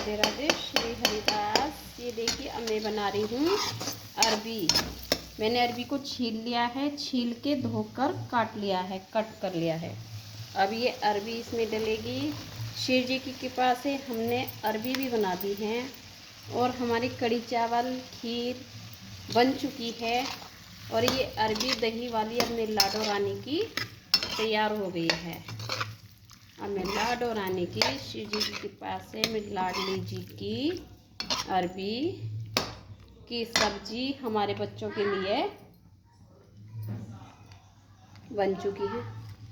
राधे राधे श्री हरिदास। ये देखिए अब मैं बना रही हूँ अरबी। मैंने अरबी को छील लिया है, छील के धोकर काट लिया है, कट कर लिया है। अब ये अरबी इसमें डलेगी। शिव जी की कृपा से हमने अरबी भी बना दी है और हमारी कड़ी चावल खीर बन चुकी है। और ये अरबी दही वाली अब मेरी लाडो रानी की तैयार हो गई है। अब मैं लाडो रानी की शिव जी की कृपा से मेरी लाडली जी की अरबी की सब्जी हमारे बच्चों के लिए बन चुकी है।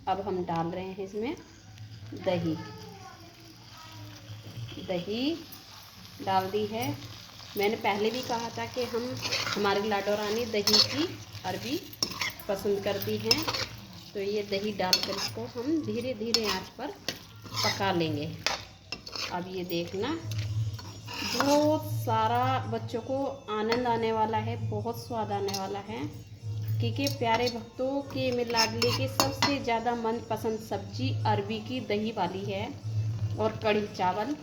अब हम डाल रहे हैं इसमें दही। दही डाल दी है। मैंने पहले भी कहा था कि हमारी लाडो रानी दही की अरबी पसंद करती हैं, तो ये दही डालकर इसको हम धीरे धीरे आंच पर पका लेंगे। अब ये देखना बहुत सारा बच्चों को आनंद आने वाला है, बहुत स्वाद आने वाला है, क्योंकि प्यारे भक्तों के मेरे लाडले की सबसे ज़्यादा मनपसंद सब्जी अरबी की दही वाली है और कड़ी चावल।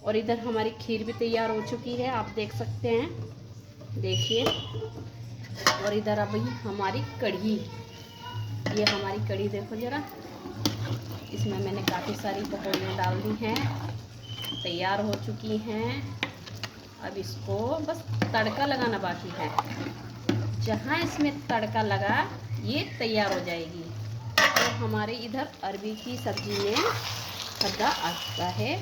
और इधर हमारी खीर भी तैयार हो चुकी है, आप देख सकते हैं, देखिए। और इधर अभी हमारी कढ़ी, ये हमारी कढ़ी देखो ज़रा, इसमें मैंने काफ़ी सारी पकौड़ियाँ डाल दी हैं, तैयार हो चुकी हैं। अब इसको बस तड़का लगाना बाकी है। जहाँ इसमें तड़का लगा ये तैयार हो जाएगी। तो हमारे इधर अरबी की सब्जी में खद्दा आता है।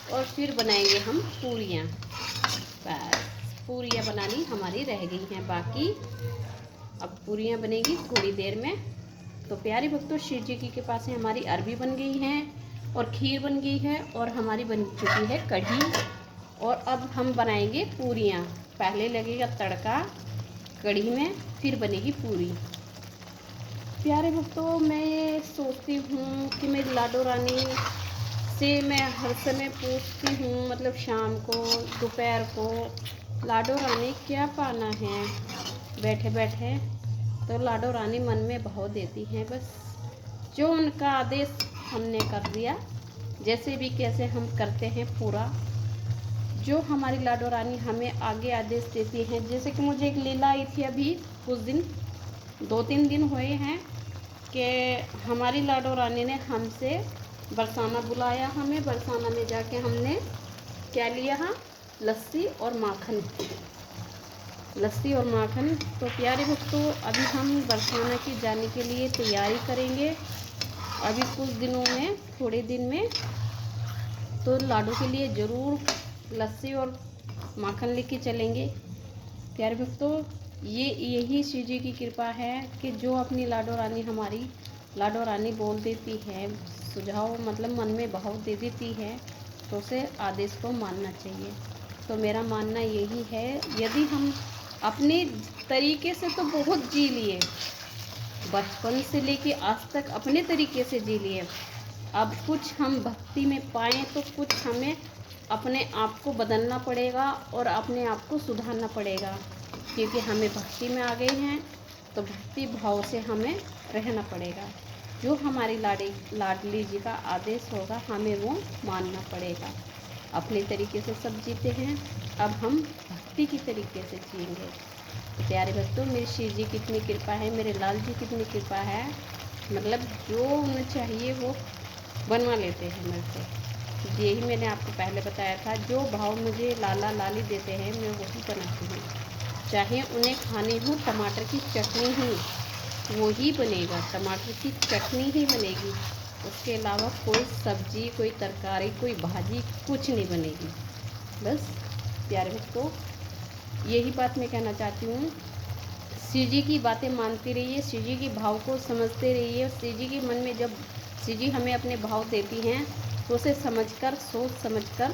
और फिर बनाएंगे हम पूरियाँ। बस पूरियाँ बनानी हमारी रह गई हैं बाकी। अब पूरियाँ बनेगी थोड़ी देर में। तो प्यारे भक्तों, शिव जी की कृपा से हमारी अरबी बन गई है और खीर बन गई है और हमारी बन चुकी है कढ़ी। और अब हम बनाएंगे पूरियाँ। पहले लगेगा तड़का कढ़ी में, फिर बनेगी पूरी। प्यारे भक्तों, मैं सोचती हूँ कि मेरी लाडो रानी से मैं हर समय पूछती हूँ, मतलब शाम को दोपहर को, लाडो रानी क्या पाना है बैठे बैठे। तो लाडो रानी मन में भाव देती हैं, बस जो उनका आदेश हमने कर दिया, जैसे भी कैसे हम करते हैं पूरा। जो हमारी लाडो रानी हमें आगे आदेश देती हैं, जैसे कि मुझे एक लीला आई थी अभी कुछ दिन, 2-3 दिन हुए हैं कि हमारी लाडो रानी ने हमसे बरसाना बुलाया। हमें बरसाना में जाके हमने क्या लिया, लस्सी और माखन, लस्सी और माखन। तो प्यारे भक्तों, अभी हम बरसाना की जाने के लिए तैयारी करेंगे अभी कुछ दिनों में, थोड़े दिन में। तो लाडू के लिए ज़रूर लस्सी और माखन लेके चलेंगे। प्यारे भक्तों, यही शिव जी की कृपा है कि जो अपनी लाडो रानी, हमारी लाडो रानी बोल देती है, सुझाव मतलब मन में भाव दे देती है, तो उसे आदेश को मानना चाहिए। तो मेरा मानना यही है, यदि हम अपने तरीके से तो बहुत जी लिए, बचपन से लेके आज तक अपने तरीके से जी लिए, अब कुछ हम भक्ति में पाएँ तो कुछ हमें अपने आप को बदलना पड़ेगा और अपने आप को सुधारना पड़ेगा, क्योंकि हमें भक्ति में आ गए हैं तो भक्ति भाव से हमें रहना पड़ेगा। जो हमारी लाडली जी का आदेश होगा हमें वो मानना पड़ेगा। अपने तरीके से सब जीते हैं, अब हम भक्ति की तरीके से जिएंगे। प्यारे भक्तों, मेरे शिव जी कितनी कृपा है, मेरे लाल जी कितनी कृपा है, मतलब जो उन्हें चाहिए वो बनवा लेते हैं मेरे से। यही मैंने आपको पहले बताया था, जो भाव मुझे लाला लाली देते हैं मैं वही बनाती हूँ। चाहे उन्हें खानी हो टमाटर की चटनी ही, वो ही बनेगा, टमाटर की चटनी ही बनेगी, उसके अलावा कोई सब्जी, कोई तरकारी, कोई भाजी कुछ नहीं बनेगी। बस प्यारे भक्तों, यही बात मैं कहना चाहती हूँ। शिव जी की बातें मानते रहिए, शिव जी की भाव को समझते रहिए। शिव जी के मन में जब शिव जी हमें अपने भाव देती हैं तो उसे समझकर, सोच समझकर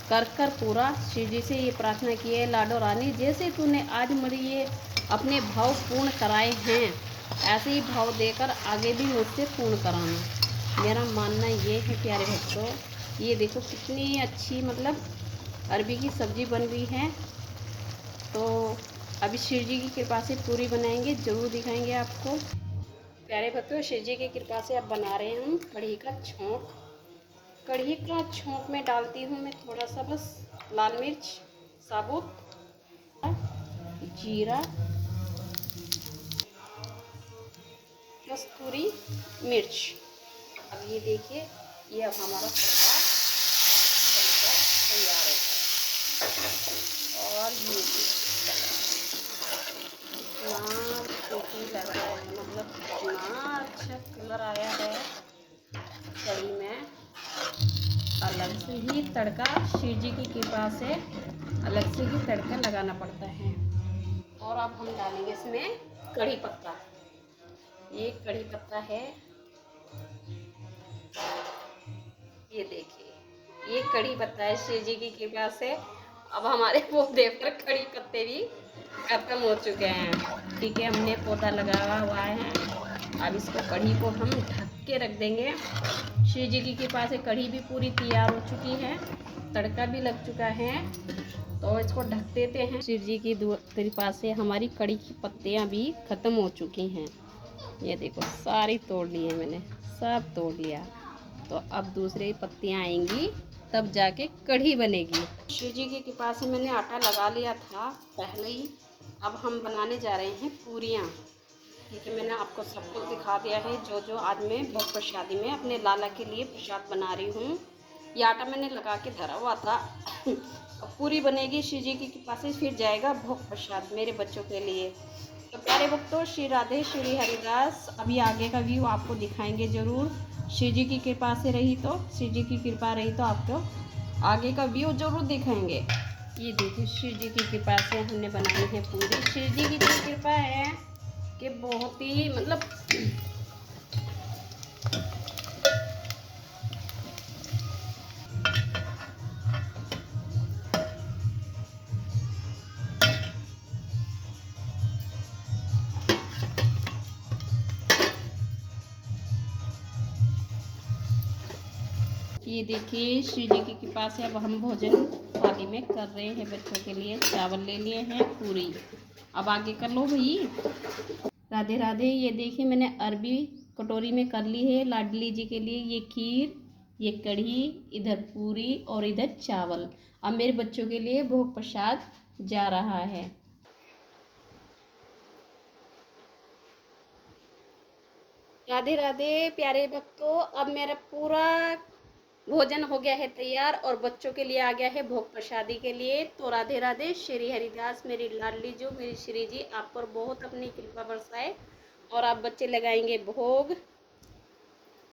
कर पूरा शिव जी से ये प्रार्थना की है, लाडो रानी जैसे तूने आज मेरे ये अपने भाव पूर्ण कराए हैं, ऐसे ही भाव देकर आगे भी मुझसे पूर्ण कराना। मेरा मानना ये है प्यारे भक्तों। ये देखो कितनी अच्छी, मतलब अरबी की सब्ज़ी बन रही है। तो अभी शिव जी की कृपा से पूरी बनाएंगे, ज़रूर दिखाएंगे आपको। प्यारे भक्तों, शिव जी की कृपा से अब बना रहे हैं हम कढ़ी का छोंक। कढ़ी का छोंक में डालती हूँ मैं थोड़ा सा बस लाल मिर्च साबुत, जीरा, कस्तूरी मिर्च। अब ये देखिए, ये अब हमारा तड़का बनकर तैयार है। और ये इतना टेस्टी लग रहा है, मतलब इतना अच्छा कलर आया है कढ़ी में। अलग से ही तड़का, शिव जी की कृपा से अलग से ही तड़का लगाना पड़ता है। और अब हम डालेंगे इसमें कढ़ी पत्ता। ये कढ़ी पत्ता है, ये देखिए, ये कढ़ी पत्ता है शिव जी की कृपा से। अब हमारे पौधे पर कढ़ी पत्ते भी खत्म हो चुके हैं। ठीक है, हमने पौधा लगाया हुआ है। अब इसको कढ़ी को हम ढक के रख देंगे। शिव जी की कृपा से कढ़ी भी पूरी तैयार हो चुकी है, तड़का भी लग चुका है, तो इसको ढक देते हैं। शिव जी की कृपा से हमारी कढ़ी की पत्तियाँ भी ख़त्म हो चुकी हैं। ये देखो, सारी तोड़ ली है मैंने, सब तोड़ लिया। तो अब दूसरी पत्तियाँ आएंगी, तब जाके कढ़ी बनेगी। शिव जी की कृपा से मैंने आटा लगा लिया था पहले ही। अब हम बनाने जा रहे हैं पूरियाँ। ठीक है, मैंने आपको सब कुछ दिखा दिया है, जो जो आज मैं भोग प्रसादी में अपने लाला के लिए प्रसाद बना रही हूँ। ये आटा मैंने लगा के धरा हुआ था। अब पूरी बनेगी शिव जी की कृपा से, फिर जाएगा भोग प्रसाद मेरे बच्चों के लिए। तो प्यारे भक्तों, श्री राधे श्री हरिदास। अभी आगे का व्यू आपको दिखाएंगे ज़रूर। शिव जी की कृपा से रही तो, शिव जी की कृपा रही तो आपको आगे का व्यू जरूर दिखाएंगे। ये देखिए, शिव जी की कृपा से हमने बनाई है पूरी। शिव जी की जो कृपा है कि बहुत ही मतलब ये देखिए, शिव जी की कृपा से अब हम भोजन थाली में कर रहे हैं बच्चों के लिए। चावल ले लिए हैं, पूरी। अब आगे कर लो भाई। राधे राधे। ये देखिए, मैंने अरबी कटोरी में कर ली है लाडली जी के लिए। ये खीर, ये कढ़ी, इधर पूरी और इधर चावल। अब मेरे बच्चों के लिए भोग प्रसाद जा रहा है। राधे राधे प्यारे भक्तों, अब मेरा पूरा भोजन हो गया है तैयार और बच्चों के लिए आ गया है भोग प्रसादी के लिए। तो राधे राधे श्री हरिदास। मेरी लाडली जो मेरी श्री जी आप पर बहुत अपनी कृपा बरसाए और आप बच्चे लगाएंगे भोग।